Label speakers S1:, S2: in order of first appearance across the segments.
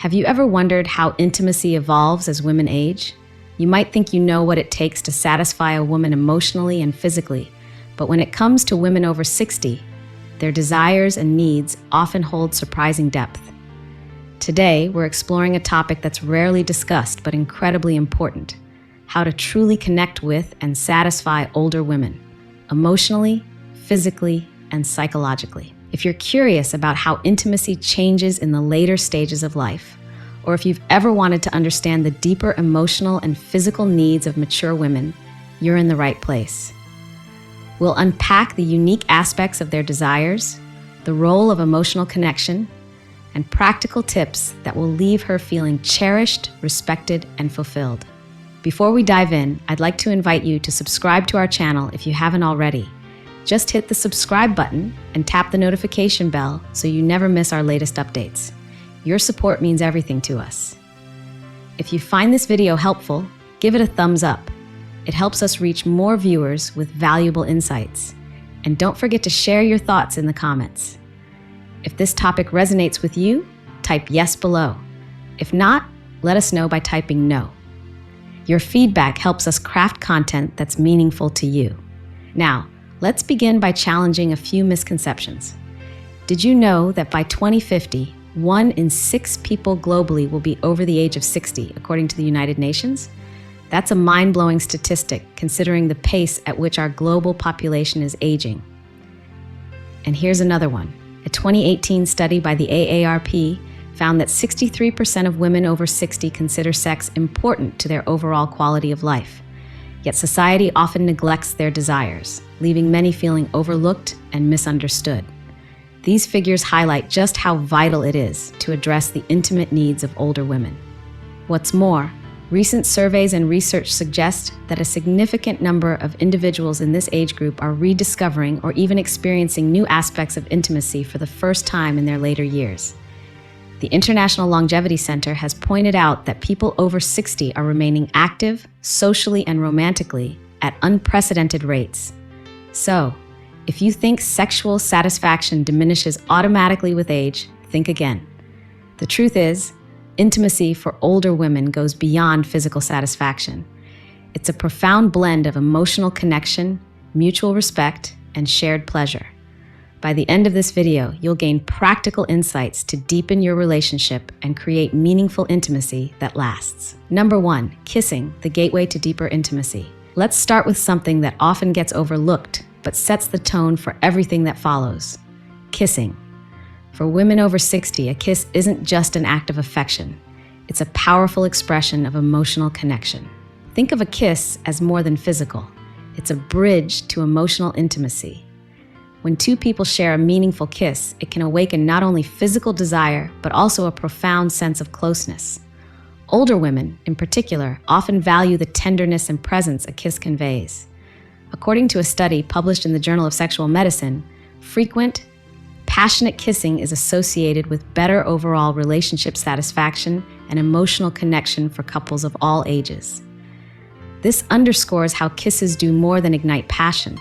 S1: Have you ever wondered how intimacy evolves as women age? You might think you know what it takes to satisfy a woman emotionally and physically, but when it comes to women over 60, their desires and needs often hold surprising depth. Today, we're exploring a topic that's rarely discussed but incredibly important: how to truly connect with and satisfy older women, emotionally, physically, and psychologically. If you're curious about how intimacy changes in the later stages of life, or if you've ever wanted to understand the deeper emotional and physical needs of mature women, you're in the right place. We'll unpack the unique aspects of their desires, the role of emotional connection, and practical tips that will leave her feeling cherished, respected, and fulfilled. Before we dive in, I'd like to invite you to subscribe to our channel if you haven't already. Just hit the subscribe button and tap the notification bell so you never miss our latest updates. Your support means everything to us. If you find this video helpful, give it a thumbs up. It helps us reach more viewers with valuable insights. And don't forget to share your thoughts in the comments. If this topic resonates with you, type yes below. If not, let us know by typing no. Your feedback helps us craft content that's meaningful to you. Now, let's begin by challenging a few misconceptions. Did you know that by 2050, 1 in 6 people globally will be over the age of 60, according to the United Nations? That's a mind-blowing statistic, considering the pace at which our global population is aging. And here's another one. A 2018 study by the AARP found that 63% of women over 60 consider sex important to their overall quality of life. Yet society often neglects their desires, leaving many feeling overlooked and misunderstood. These figures highlight just how vital it is to address the intimate needs of older women. What's more, recent surveys and research suggest that a significant number of individuals in this age group are rediscovering or even experiencing new aspects of intimacy for the first time in their later years. The International Longevity Center has pointed out that people over 60 are remaining active, socially and romantically, at unprecedented rates. So, if you think sexual satisfaction diminishes automatically with age, think again. The truth is, intimacy for older women goes beyond physical satisfaction. It's a profound blend of emotional connection, mutual respect, and shared pleasure. By the end of this video, you'll gain practical insights to deepen your relationship and create meaningful intimacy that lasts. Number 1, kissing, the gateway to deeper intimacy. Let's start with something that often gets overlooked, but sets the tone for everything that follows: kissing. For women over 60, a kiss isn't just an act of affection. It's a powerful expression of emotional connection. Think of a kiss as more than physical. It's a bridge to emotional intimacy. When two people share a meaningful kiss, it can awaken not only physical desire, but also a profound sense of closeness. Older women, in particular, often value the tenderness and presence a kiss conveys. According to a study published in the Journal of Sexual Medicine, frequent, passionate kissing is associated with better overall relationship satisfaction and emotional connection for couples of all ages. This underscores how kisses do more than ignite passion.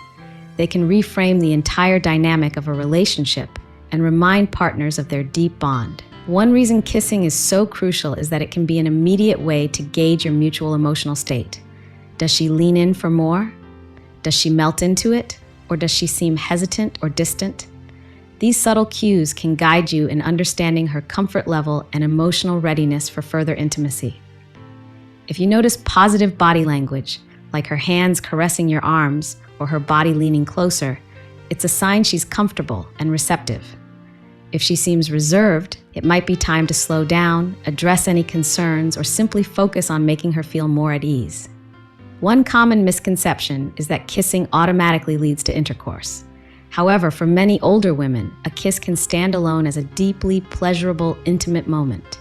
S1: They can reframe the entire dynamic of a relationship and remind partners of their deep bond. One reason kissing is so crucial is that it can be an immediate way to gauge your mutual emotional state. Does she lean in for more? Does she melt into it? Or does she seem hesitant or distant? These subtle cues can guide you in understanding her comfort level and emotional readiness for further intimacy. If you notice positive body language, like her hands caressing your arms or her body leaning closer, it's a sign she's comfortable and receptive. If she seems reserved, it might be time to slow down, address any concerns, or simply focus on making her feel more at ease. One common misconception is that kissing automatically leads to intercourse. However, for many older women, a kiss can stand alone as a deeply pleasurable, intimate moment.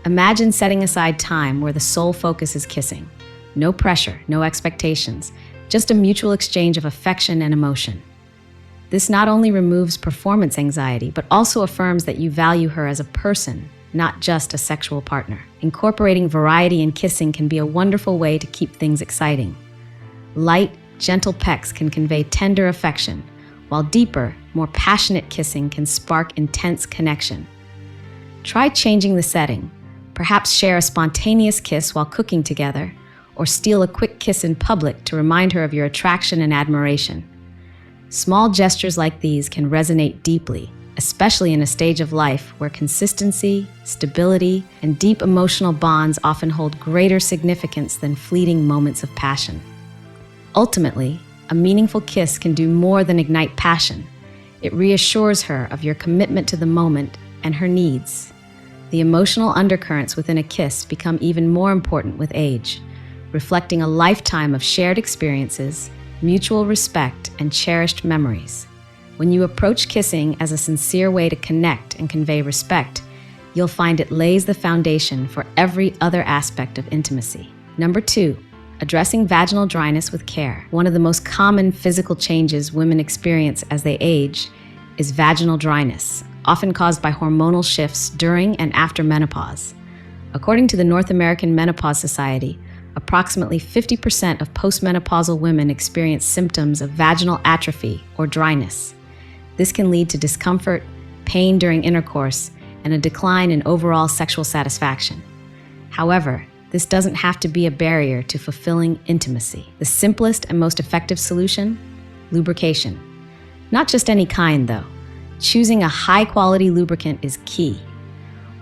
S1: Imagine setting aside time where the sole focus is kissing. No pressure, no expectations, just a mutual exchange of affection and emotion. This not only removes performance anxiety, but also affirms that you value her as a person, not just a sexual partner. Incorporating variety in kissing can be a wonderful way to keep things exciting. Light, gentle pecks can convey tender affection, while deeper, more passionate kissing can spark intense connection. Try changing the setting. Perhaps share a spontaneous kiss while cooking together, or steal a quick kiss in public to remind her of your attraction and admiration. Small gestures like these can resonate deeply, especially in a stage of life where consistency, stability, and deep emotional bonds often hold greater significance than fleeting moments of passion. Ultimately, a meaningful kiss can do more than ignite passion. It reassures her of your commitment to the moment and her needs. The emotional undercurrents within a kiss become even more important with age, reflecting a lifetime of shared experiences, mutual respect, and cherished memories. When you approach kissing as a sincere way to connect and convey respect, you'll find it lays the foundation for every other aspect of intimacy. Number 2, addressing vaginal dryness with care. One of the most common physical changes women experience as they age is vaginal dryness, often caused by hormonal shifts during and after menopause. According to the North American Menopause Society, approximately 50% of postmenopausal women experience symptoms of vaginal atrophy or dryness. This can lead to discomfort, pain during intercourse, and a decline in overall sexual satisfaction. However, this doesn't have to be a barrier to fulfilling intimacy. The simplest and most effective solution? Lubrication. Not just any kind, though. Choosing a high-quality lubricant is key.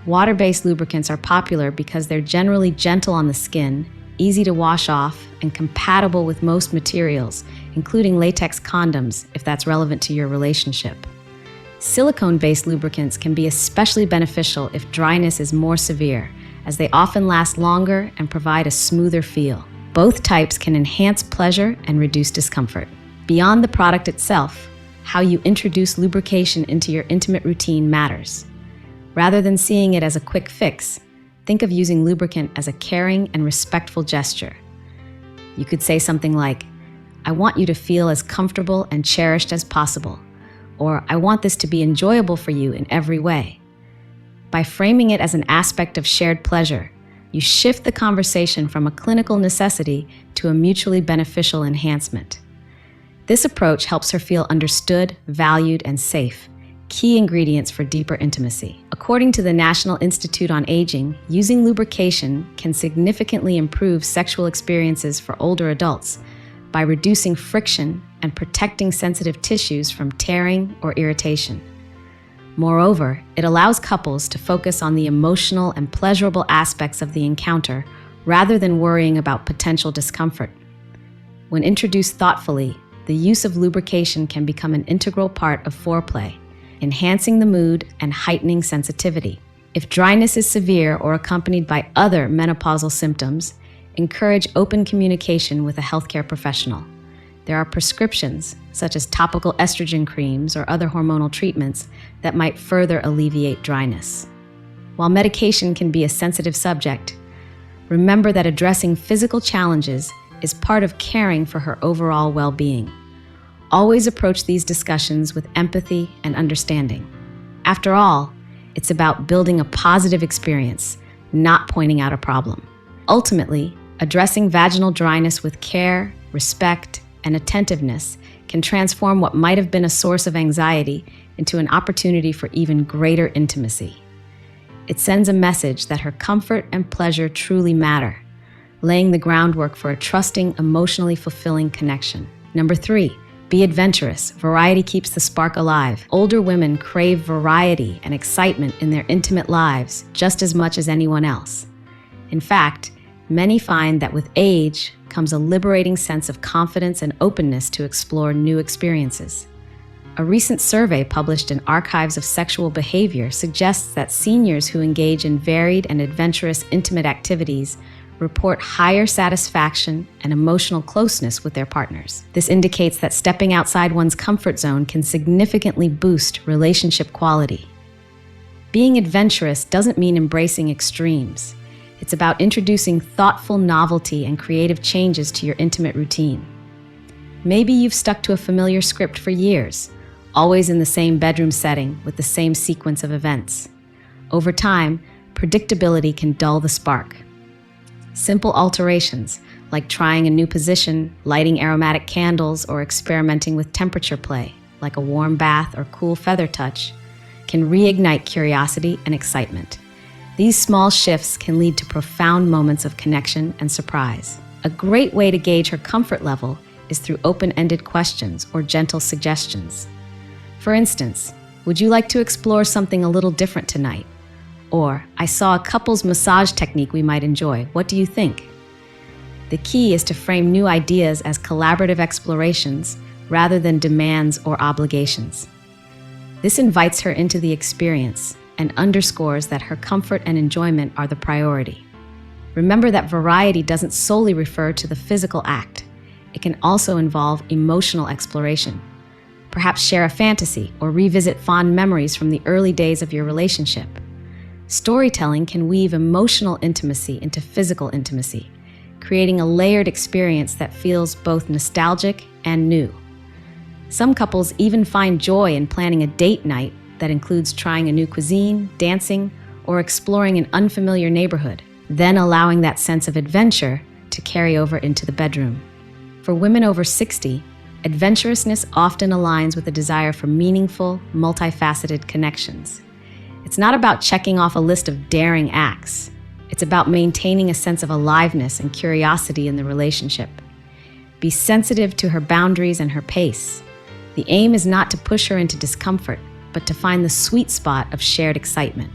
S1: Water-based lubricants are popular because they're generally gentle on the skin, easy to wash off, and compatible with most materials, including latex condoms, if that's relevant to your relationship. Silicone-based lubricants can be especially beneficial if dryness is more severe, as they often last longer and provide a smoother feel. Both types can enhance pleasure and reduce discomfort. Beyond the product itself, how you introduce lubrication into your intimate routine matters. Rather than seeing it as a quick fix, think of using lubricant as a caring and respectful gesture. You could say something like, "I want you to feel as comfortable and cherished as possible," or "I want this to be enjoyable for you in every way." By framing it as an aspect of shared pleasure, you shift the conversation from a clinical necessity to a mutually beneficial enhancement. This approach helps her feel understood, valued, and safe, key ingredients for deeper intimacy. According to the National Institute on Aging, using lubrication can significantly improve sexual experiences for older adults by reducing friction and protecting sensitive tissues from tearing or irritation. Moreover, it allows couples to focus on the emotional and pleasurable aspects of the encounter rather than worrying about potential discomfort. When introduced thoughtfully, the use of lubrication can become an integral part of foreplay, enhancing the mood and heightening sensitivity. If dryness is severe or accompanied by other menopausal symptoms, encourage open communication with a healthcare professional. There are prescriptions, such as topical estrogen creams or other hormonal treatments, that might further alleviate dryness. While medication can be a sensitive subject, remember that addressing physical challenges is part of caring for her overall well-being. Always approach these discussions with empathy and understanding. After all, it's about building a positive experience, not pointing out a problem. Ultimately, addressing vaginal dryness with care, respect, and attentiveness can transform what might have been a source of anxiety into an opportunity for even greater intimacy. It sends a message that her comfort and pleasure truly matter, laying the groundwork for a trusting, emotionally fulfilling connection. Number 3, be adventurous. Variety keeps the spark alive. Older women crave variety and excitement in their intimate lives just as much as anyone else. In fact, many find that with age comes a liberating sense of confidence and openness to explore new experiences. A recent survey published in Archives of Sexual Behavior suggests that seniors who engage in varied and adventurous intimate activities report higher satisfaction and emotional closeness with their partners. This indicates that stepping outside one's comfort zone can significantly boost relationship quality. Being adventurous doesn't mean embracing extremes. It's about introducing thoughtful novelty and creative changes to your intimate routine. Maybe you've stuck to a familiar script for years, always in the same bedroom setting with the same sequence of events. Over time, predictability can dull the spark. Simple alterations, like trying a new position, lighting aromatic candles, or experimenting with temperature play, like a warm bath or cool feather touch, can reignite curiosity and excitement. These small shifts can lead to profound moments of connection and surprise. A great way to gauge her comfort level is through open-ended questions or gentle suggestions. For instance, would you like to explore something a little different tonight? Or, I saw a couple's massage technique we might enjoy. What do you think? The key is to frame new ideas as collaborative explorations rather than demands or obligations. This invites her into the experience and underscores that her comfort and enjoyment are the priority. Remember that variety doesn't solely refer to the physical act. It can also involve emotional exploration. Perhaps share a fantasy or revisit fond memories from the early days of your relationship. Storytelling can weave emotional intimacy into physical intimacy, creating a layered experience that feels both nostalgic and new. Some couples even find joy in planning a date night that includes trying a new cuisine, dancing, or exploring an unfamiliar neighborhood, then allowing that sense of adventure to carry over into the bedroom. For women over 60, adventurousness often aligns with a desire for meaningful, multifaceted connections. It's not about checking off a list of daring acts. It's about maintaining a sense of aliveness and curiosity in the relationship. Be sensitive to her boundaries and her pace. The aim is not to push her into discomfort, but to find the sweet spot of shared excitement.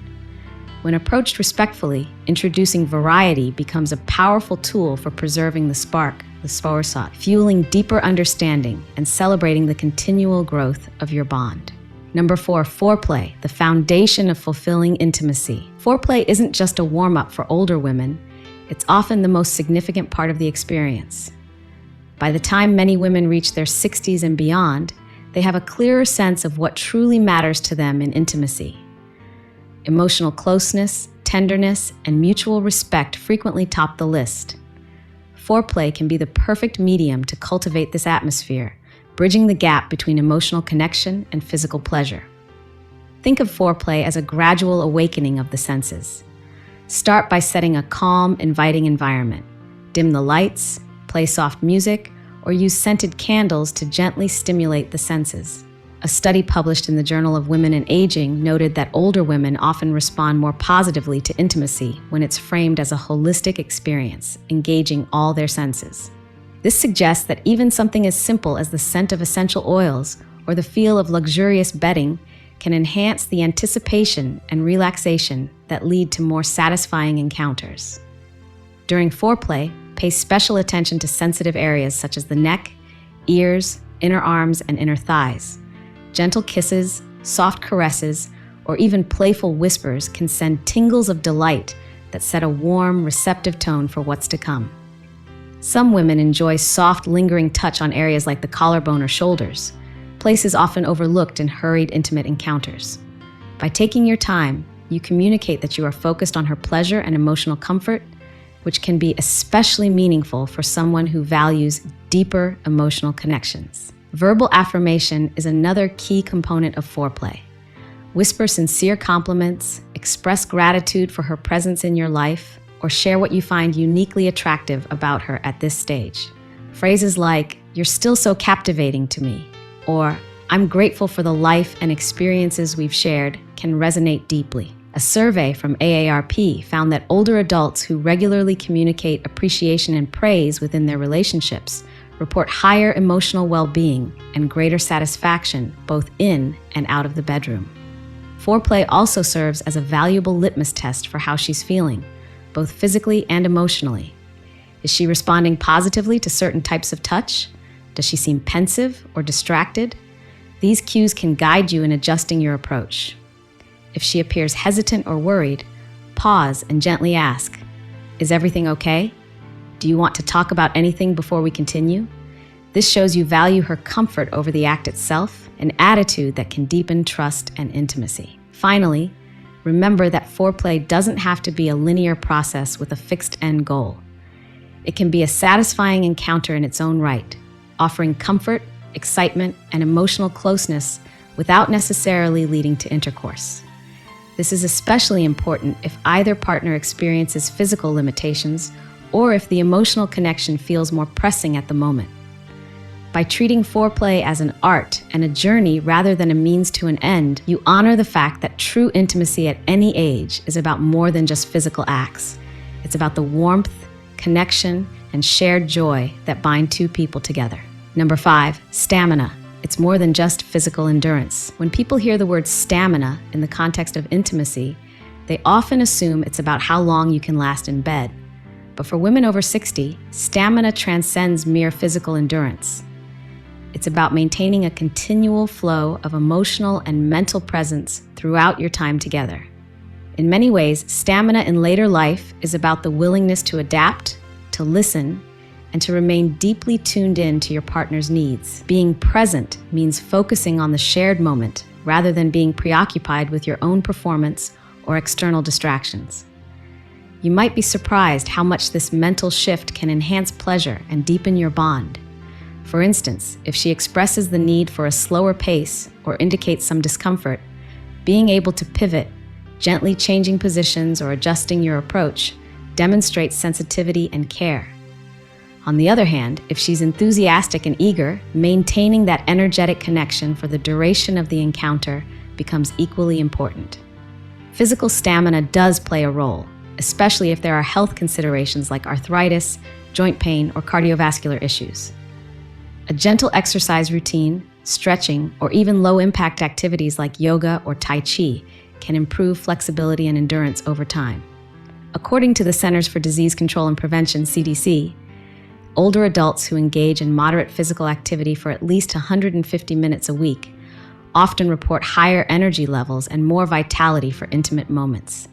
S1: When approached respectfully, introducing variety becomes a powerful tool for preserving the spark, the sporsot, fueling deeper understanding and celebrating the continual growth of your bond. Number 4, foreplay, the foundation of fulfilling intimacy. Foreplay isn't just a warm-up for older women, it's often the most significant part of the experience. By the time many women reach their 60s and beyond, they have a clearer sense of what truly matters to them in intimacy. Emotional closeness, tenderness, and mutual respect frequently top the list. Foreplay can be the perfect medium to cultivate this atmosphere, bridging the gap between emotional connection and physical pleasure. Think of foreplay as a gradual awakening of the senses. Start by setting a calm, inviting environment. Dim the lights, play soft music, or use scented candles to gently stimulate the senses. A study published in the Journal of Women and Aging noted that older women often respond more positively to intimacy when it's framed as a holistic experience, engaging all their senses. This suggests that even something as simple as the scent of essential oils or the feel of luxurious bedding can enhance the anticipation and relaxation that lead to more satisfying encounters. During foreplay, pay special attention to sensitive areas such as the neck, ears, inner arms, and inner thighs. Gentle kisses, soft caresses, or even playful whispers can send tingles of delight that set a warm, receptive tone for what's to come. Some women enjoy soft, lingering touch on areas like the collarbone or shoulders, places often overlooked in hurried, intimate encounters. By taking your time, you communicate that you are focused on her pleasure and emotional comfort, which can be especially meaningful for someone who values deeper emotional connections. Verbal affirmation is another key component of foreplay. Whisper sincere compliments, express gratitude for her presence in your life, or share what you find uniquely attractive about her at this stage. Phrases like, "You're still so captivating to me," or "I'm grateful for the life and experiences we've shared," can resonate deeply. A survey from AARP found that older adults who regularly communicate appreciation and praise within their relationships report higher emotional well-being and greater satisfaction both in and out of the bedroom. Foreplay also serves as a valuable litmus test for how she's feeling, both physically and emotionally. Is she responding positively to certain types of touch? Does she seem pensive or distracted? These cues can guide you in adjusting your approach. If she appears hesitant or worried, pause and gently ask, "Is everything okay? Do you want to talk about anything before we continue?" This shows you value her comfort over the act itself, an attitude that can deepen trust and intimacy. Finally, remember that foreplay doesn't have to be a linear process with a fixed end goal. It can be a satisfying encounter in its own right, offering comfort, excitement, and emotional closeness without necessarily leading to intercourse. This is especially important if either partner experiences physical limitations or if the emotional connection feels more pressing at the moment. By treating foreplay as an art and a journey rather than a means to an end, you honor the fact that true intimacy at any age is about more than just physical acts. It's about the warmth, connection, and shared joy that bind two people together. Number 5, stamina. It's more than just physical endurance. When people hear the word stamina in the context of intimacy, they often assume it's about how long you can last in bed. But for women over 60, stamina transcends mere physical endurance. It's about maintaining a continual flow of emotional and mental presence throughout your time together. In many ways, stamina in later life is about the willingness to adapt, to listen, and to remain deeply tuned in to your partner's needs. Being present means focusing on the shared moment rather than being preoccupied with your own performance or external distractions. You might be surprised how much this mental shift can enhance pleasure and deepen your bond. For instance, if she expresses the need for a slower pace or indicates some discomfort, being able to pivot, gently changing positions or adjusting your approach, demonstrates sensitivity and care. On the other hand, if she's enthusiastic and eager, maintaining that energetic connection for the duration of the encounter becomes equally important. Physical stamina does play a role, especially if there are health considerations like arthritis, joint pain, or cardiovascular issues. A gentle exercise routine, stretching, or even low-impact activities like yoga or Tai Chi can improve flexibility and endurance over time. According to the Centers for Disease Control and Prevention, CDC, older adults who engage in moderate physical activity for at least 150 minutes a week often report higher energy levels and more vitality for intimate moments.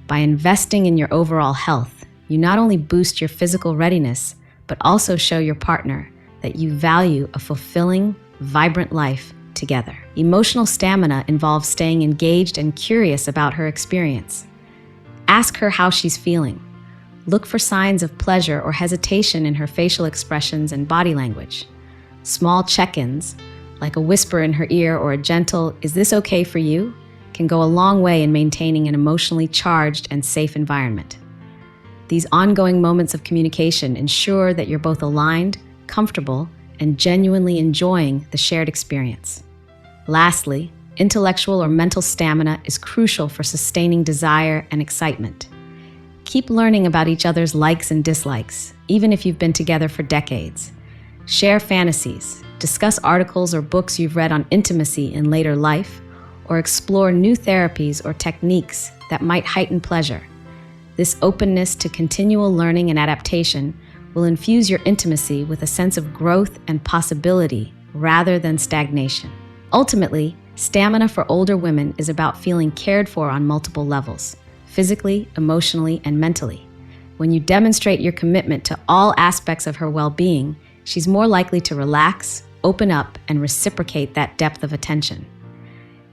S1: By investing in your overall health, you not only boost your physical readiness, but also show your partner that you value a fulfilling, vibrant life together. Emotional stamina involves staying engaged and curious about her experience. Ask her how she's feeling. Look for signs of pleasure or hesitation in her facial expressions and body language. Small check-ins, like a whisper in her ear or a gentle, "Is this okay for you?" can go a long way in maintaining an emotionally charged and safe environment. These ongoing moments of communication ensure that you're both aligned, comfortable, and genuinely enjoying the shared experience. Lastly, intellectual or mental stamina is crucial for sustaining desire and excitement. Keep learning about each other's likes and dislikes, even if you've been together for decades. Share fantasies, discuss articles or books you've read on intimacy in later life, or explore new therapies or techniques that might heighten pleasure. This openness to continual learning and adaptation will infuse your intimacy with a sense of growth and possibility rather than stagnation. Ultimately, stamina for older women is about feeling cared for on multiple levels, physically, emotionally, and mentally. When you demonstrate your commitment to all aspects of her well-being, she's more likely to relax, open up, and reciprocate that depth of attention.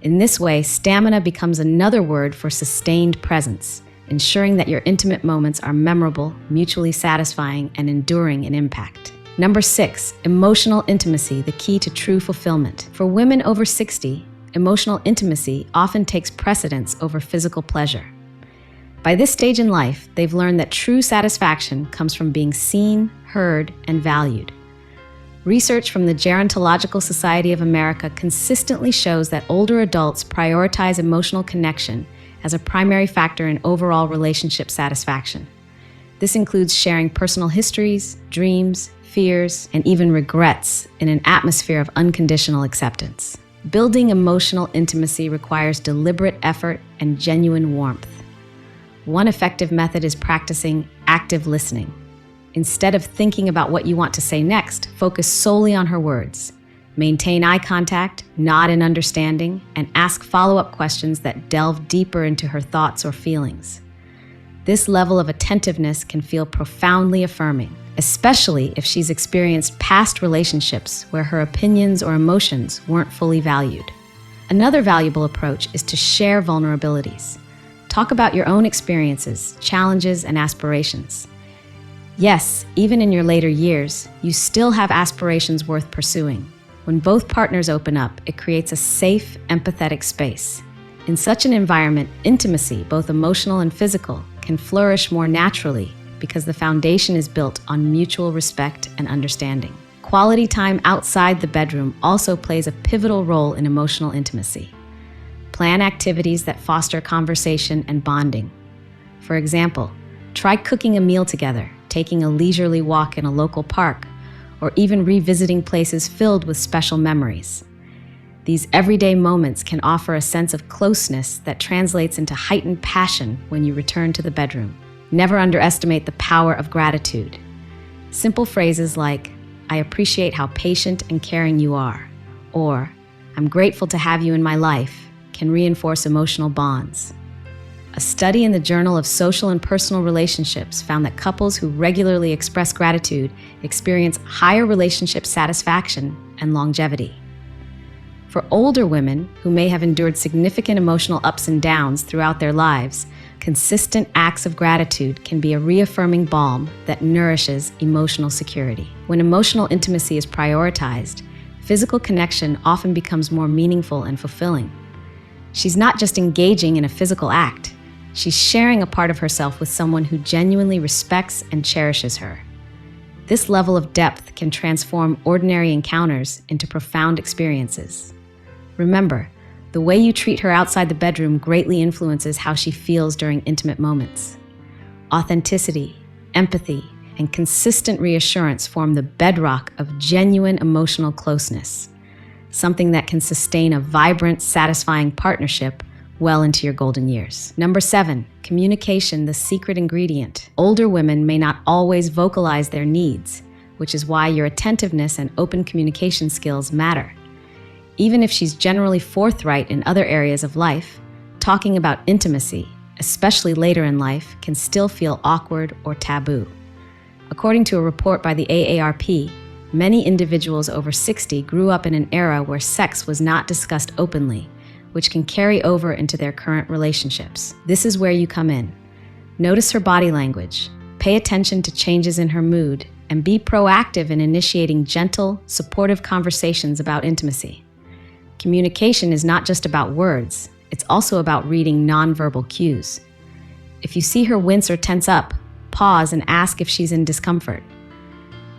S1: In this way, stamina becomes another word for sustained presence, ensuring that your intimate moments are memorable, mutually satisfying, and enduring in impact. Number 6, emotional intimacy, the key to true fulfillment. For women over 60, emotional intimacy often takes precedence over physical pleasure. By this stage in life, they've learned that true satisfaction comes from being seen, heard, and valued. Research from the Gerontological Society of America consistently shows that older adults prioritize emotional connection as a primary factor in overall relationship satisfaction. This includes sharing personal histories, dreams, fears, and even regrets in an atmosphere of unconditional acceptance. Building emotional intimacy requires deliberate effort and genuine warmth. One effective method is practicing active listening. Instead of thinking about what you want to say next, focus solely on her words. Maintain eye contact, nod in understanding, and ask follow-up questions that delve deeper into her thoughts or feelings. This level of attentiveness can feel profoundly affirming, especially if she's experienced past relationships where her opinions or emotions weren't fully valued. Another valuable approach is to share vulnerabilities. Talk about your own experiences, challenges, and aspirations. Yes, even in your later years, you still have aspirations worth pursuing. When both partners open up, it creates a safe, empathetic space. In such an environment, intimacy, both emotional and physical, can flourish more naturally because the foundation is built on mutual respect and understanding. Quality time outside the bedroom also plays a pivotal role in emotional intimacy. Plan activities that foster conversation and bonding. For example, try cooking a meal together, taking a leisurely walk in a local park, or even revisiting places filled with special memories. These everyday moments can offer a sense of closeness that translates into heightened passion when you return to the bedroom. Never underestimate the power of gratitude. Simple phrases like, "I appreciate how patient and caring you are," or "I'm grateful to have you in my life," can reinforce emotional bonds. A study in the Journal of Social and Personal Relationships found that couples who regularly express gratitude experience higher relationship satisfaction and longevity. For older women who may have endured significant emotional ups and downs throughout their lives, consistent acts of gratitude can be a reaffirming balm that nourishes emotional security. When emotional intimacy is prioritized, physical connection often becomes more meaningful and fulfilling. She's not just engaging in a physical act, she's sharing a part of herself with someone who genuinely respects and cherishes her. This level of depth can transform ordinary encounters into profound experiences. Remember, the way you treat her outside the bedroom greatly influences how she feels during intimate moments. Authenticity, empathy, and consistent reassurance form the bedrock of genuine emotional closeness, something that can sustain a vibrant, satisfying partnership well into your golden years. Number 7, communication, the secret ingredient. Older women may not always vocalize their needs, which is why your attentiveness and open communication skills matter. Even if she's generally forthright in other areas of life, talking about intimacy, especially later in life, can still feel awkward or taboo. According to a report by the AARP, many individuals over 60 grew up in an era where sex was not discussed openly, which can carry over into their current relationships. This is where you come in. Notice her body language, pay attention to changes in her mood, and be proactive in initiating gentle, supportive conversations about intimacy. Communication is not just about words, it's also about reading nonverbal cues. If you see her wince or tense up, pause and ask if she's in discomfort.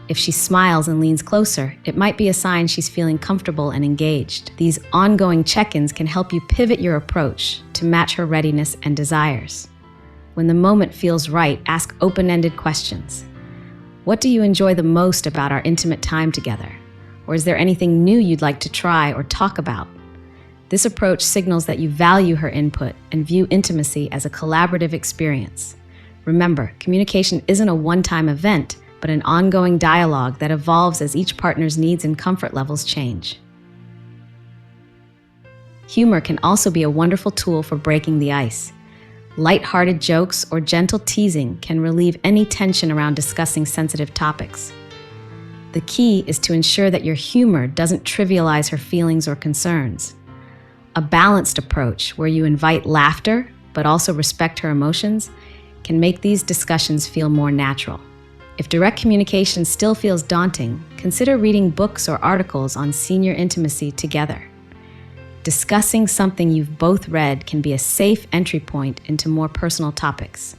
S1: If she smiles and leans closer, it might be a sign she's feeling comfortable and engaged. These ongoing check-ins can help you pivot your approach to match her readiness and desires. When the moment feels right, ask open-ended questions. What do you enjoy the most about our intimate time together? Or is there anything new you'd like to try or talk about? This approach signals that you value her input and view intimacy as a collaborative experience. Remember, communication isn't a one-time event, but an ongoing dialogue that evolves as each partner's needs and comfort levels change. Humor can also be a wonderful tool for breaking the ice. Light-hearted jokes or gentle teasing can relieve any tension around discussing sensitive topics. The key is to ensure that your humor doesn't trivialize her feelings or concerns. A balanced approach where you invite laughter but also respect her emotions can make these discussions feel more natural. If direct communication still feels daunting, consider reading books or articles on senior intimacy together. Discussing something you've both read can be a safe entry point into more personal topics.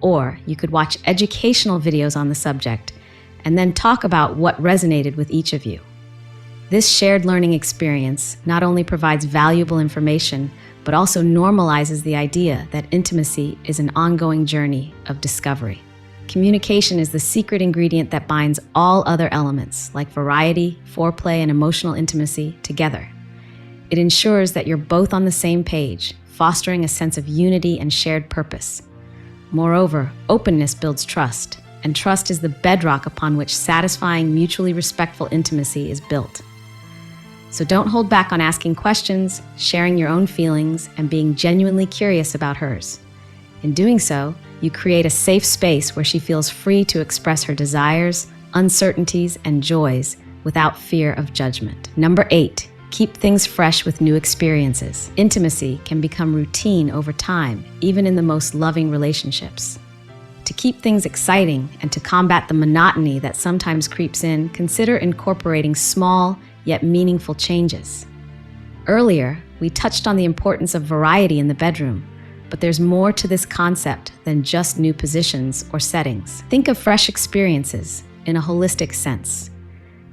S1: Or you could watch educational videos on the subject and then talk about what resonated with each of you. This shared learning experience not only provides valuable information, but also normalizes the idea that intimacy is an ongoing journey of discovery. Communication is the secret ingredient that binds all other elements, like variety, foreplay, and emotional intimacy, together. It ensures that you're both on the same page, fostering a sense of unity and shared purpose. Moreover, openness builds trust, and trust is the bedrock upon which satisfying, mutually respectful intimacy is built. So don't hold back on asking questions, sharing your own feelings, and being genuinely curious about hers. In doing so, you create a safe space where she feels free to express her desires, uncertainties, and joys without fear of judgment. Number 8, keep things fresh with new experiences. Intimacy can become routine over time, even in the most loving relationships. To keep things exciting and to combat the monotony that sometimes creeps in, consider incorporating small yet meaningful changes. Earlier, we touched on the importance of variety in the bedroom, but there's more to this concept than just new positions or settings. Think of fresh experiences in a holistic sense.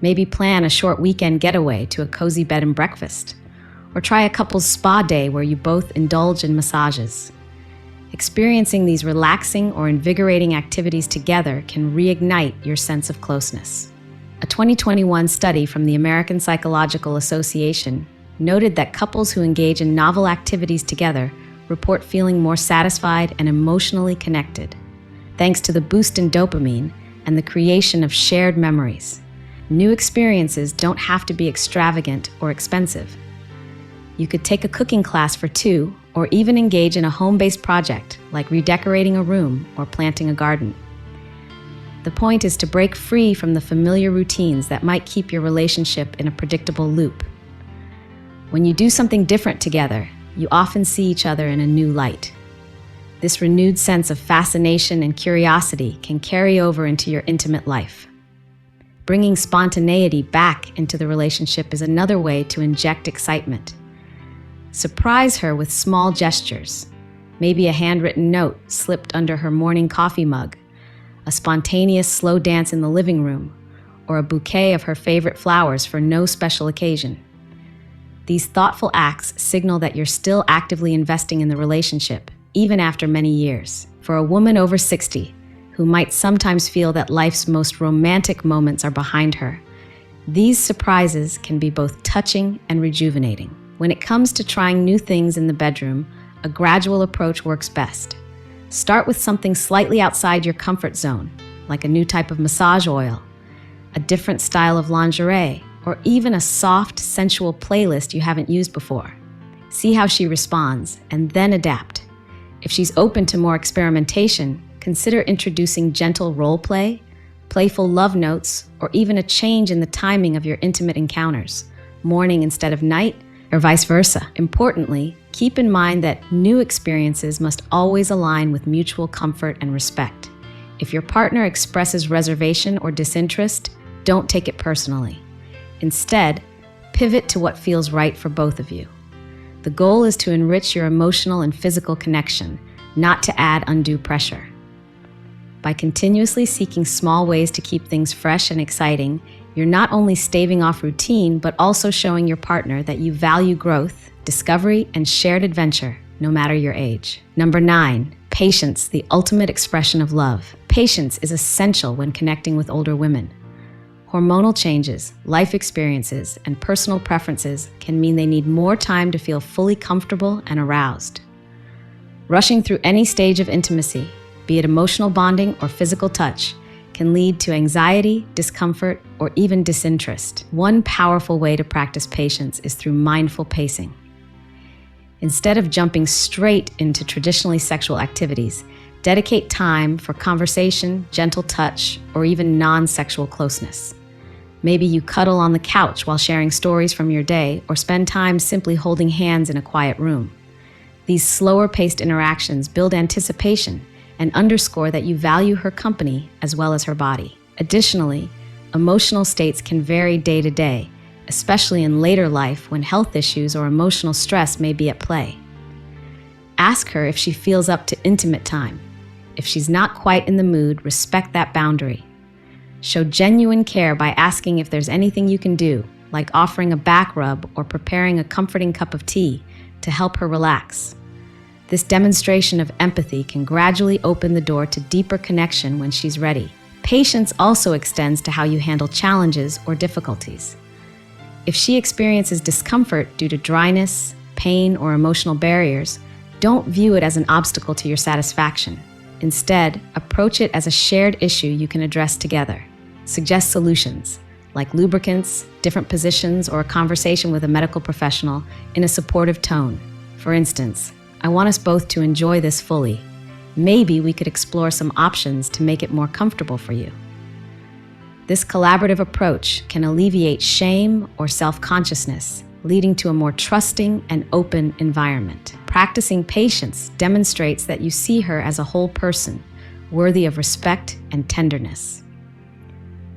S1: Maybe plan a short weekend getaway to a cozy bed and breakfast, or try a couple's spa day where you both indulge in massages. Experiencing these relaxing or invigorating activities together can reignite your sense of closeness. A 2021 study from the American Psychological Association noted that couples who engage in novel activities together report feeling more satisfied and emotionally connected, thanks to the boost in dopamine and the creation of shared memories. New experiences don't have to be extravagant or expensive. You could take a cooking class for two, or even engage in a home-based project like redecorating a room or planting a garden. The point is to break free from the familiar routines that might keep your relationship in a predictable loop. When you do something different together, you often see each other in a new light. This renewed sense of fascination and curiosity can carry over into your intimate life. Bringing spontaneity back into the relationship is another way to inject excitement. Surprise her with small gestures, maybe a handwritten note slipped under her morning coffee mug, a spontaneous slow dance in the living room, or a bouquet of her favorite flowers for no special occasion. These thoughtful acts signal that you're still actively investing in the relationship, even after many years. For a woman over 60, who might sometimes feel that life's most romantic moments are behind her, these surprises can be both touching and rejuvenating. When it comes to trying new things in the bedroom, a gradual approach works best. Start with something slightly outside your comfort zone, like a new type of massage oil, a different style of lingerie, or even a soft, sensual playlist you haven't used before. See how she responds, and then adapt. If she's open to more experimentation, consider introducing gentle role play, playful love notes, or even a change in the timing of your intimate encounters, morning instead of night, or vice versa. Importantly, keep in mind that new experiences must always align with mutual comfort and respect. If your partner expresses reservation or disinterest, don't take it personally. Instead, pivot to what feels right for both of you. The goal is to enrich your emotional and physical connection, not to add undue pressure. By continuously seeking small ways to keep things fresh and exciting, you're not only staving off routine, but also showing your partner that you value growth, discovery, and shared adventure, no matter your age. Number 9, patience, the ultimate expression of love. Patience is essential when connecting with older women. Hormonal changes, life experiences, and personal preferences can mean they need more time to feel fully comfortable and aroused. Rushing through any stage of intimacy, be it emotional bonding or physical touch, can lead to anxiety, discomfort, or even disinterest. One powerful way to practice patience is through mindful pacing. Instead of jumping straight into traditionally sexual activities, dedicate time for conversation, gentle touch, or even non-sexual closeness. Maybe you cuddle on the couch while sharing stories from your day, or spend time simply holding hands in a quiet room. These slower-paced interactions build anticipation and underscore that you value her company as well as her body. Additionally, emotional states can vary day to day, especially in later life when health issues or emotional stress may be at play. Ask her if she feels up to intimate time. If she's not quite in the mood, respect that boundary. Show genuine care by asking if there's anything you can do, like offering a back rub or preparing a comforting cup of tea to help her relax. This demonstration of empathy can gradually open the door to deeper connection when she's ready. Patience also extends to how you handle challenges or difficulties. If she experiences discomfort due to dryness, pain, or emotional barriers, don't view it as an obstacle to your satisfaction. Instead, approach it as a shared issue you can address together. Suggest solutions, like lubricants, different positions, or a conversation with a medical professional in a supportive tone. For instance, I want us both to enjoy this fully. Maybe we could explore some options to make it more comfortable for you. This collaborative approach can alleviate shame or self-consciousness, leading to a more trusting and open environment. Practicing patience demonstrates that you see her as a whole person, worthy of respect and tenderness.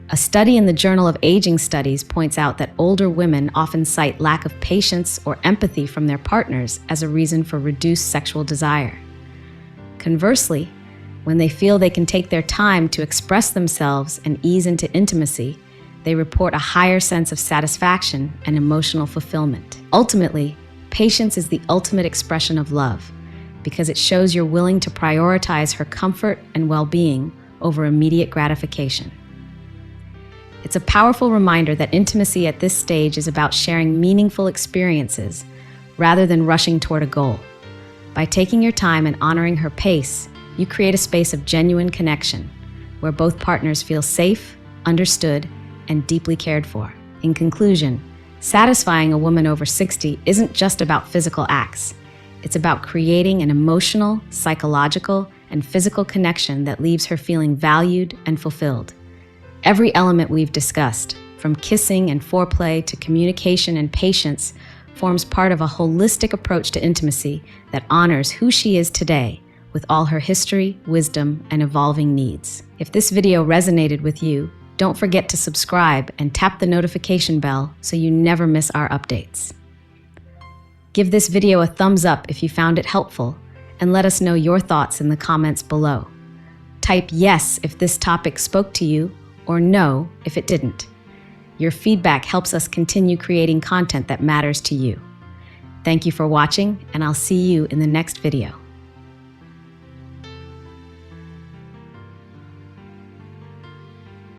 S1: A study in the Journal of Aging Studies points out that older women often cite lack of patience or empathy from their partners as a reason for reduced sexual desire. Conversely, when they feel they can take their time to express themselves and ease into intimacy, they report a higher sense of satisfaction and emotional fulfillment. Ultimately, patience is the ultimate expression of love because it shows you're willing to prioritize her comfort and well-being over immediate gratification. It's a powerful reminder that intimacy at this stage is about sharing meaningful experiences rather than rushing toward a goal. By taking your time and honoring her pace, you create a space of genuine connection where both partners feel safe, understood, and deeply cared for. In conclusion, satisfying a woman over 60 isn't just about physical acts. It's about creating an emotional, psychological, and physical connection that leaves her feeling valued and fulfilled. Every element we've discussed, from kissing and foreplay to communication and patience, forms part of a holistic approach to intimacy that honors who she is today with all her history, wisdom, and evolving needs. If this video resonated with you, don't forget to subscribe and tap the notification bell so you never miss our updates. Give this video a thumbs up if you found it helpful, and let us know your thoughts in the comments below. Type yes if this topic spoke to you, or no if it didn't. Your feedback helps us continue creating content that matters to you. Thank you for watching, and I'll see you in the next video.